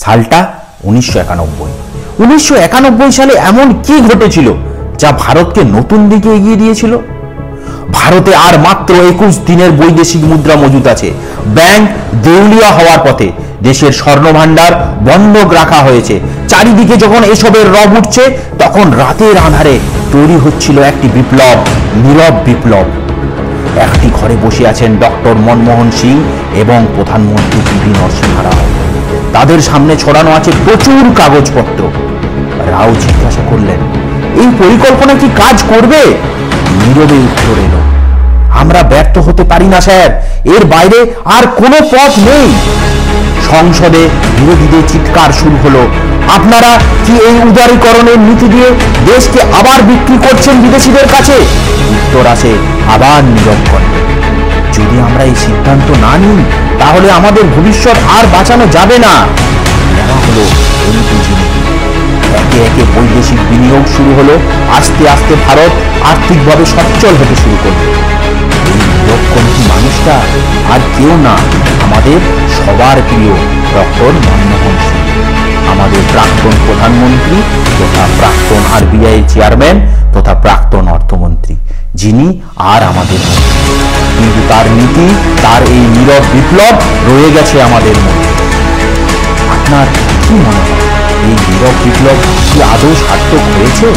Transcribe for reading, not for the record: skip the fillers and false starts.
সালটা 1991 সালে এমন কি ঘটেছিল যা ভারতকে নতুন দিকে এগিয়ে দিয়েছিল? ভারতে আর মাত্র 21 দিনের বৈদেশিক মুদ্রা মজুদ আছে। ব্যাংক দেউলিয়া হওয়ার পথে, দেশের স্বর্ণভান্ডার বন্ধক রাখা হয়েছে। চারিদিকে যখন এসবের রব উঠছে, তখন রাতের আঁধারে তৈরি হচ্ছিল একটি বিপ্লব, নীরব বিপ্লব। একটি ঘরে বসে আছেন ডক্টর মনমোহন সিং এবং প্রধানমন্ত্রী পিভি নরসিংহ রাও। তাদের সামনে ছড়ানো আছে প্রচুর কাগজপত্র। রাও জিজ্ঞাসা করলেন, এই পরিকল্পনা কি কাজ করবে? নীরবে উত্তর এলো, আমরা ব্যর্থ হতে পারি না স্যার, এর বাইরে আর কোনো পথ নেই। সংসদে বিরোধীদের চিৎকার শুরু হলো, আপনারা কি এই উদারীকরণের নীতি দিয়ে দেশকে আবার বিক্রি করছেন বিদেশিদের কাছে? উত্তর আসে আবার নীরব কণ্ঠে, যদি আমরা এই সিদ্ধান্ত না নিই তাহলে আমাদের ভবিষ্যৎ আর বাঁচানো যাবে না। নেওয়া হলো এলপিজি নীতি। একে একে বৈদেশিক বিনিয়োগ শুরু হলো। আস্তে আস্তে ভারত আর্থিকভাবে সচ্ছল হতে শুরু করলো। এই নীরবকণ্ঠী মানুষটা আর কেউ না, আমাদের সবার প্রিয় ডক্টর মনমোহন সিং, আমাদের প্রাক্তন প্রধানমন্ত্রী তথা প্রাক্তন আরবিআই চেয়ারম্যান তথা প্রাক্তন অর্থমন্ত্রী, যিনি আর আমাদের মধ্যে, কিন্তু তার নীতি, তার এই নীরব বিপ্লব রয়ে গেছে আমাদের মধ্যে। আপনার কি মনে হয়, এই নীরব বিপ্লব কি আদৌ সার্থক হয়েছে?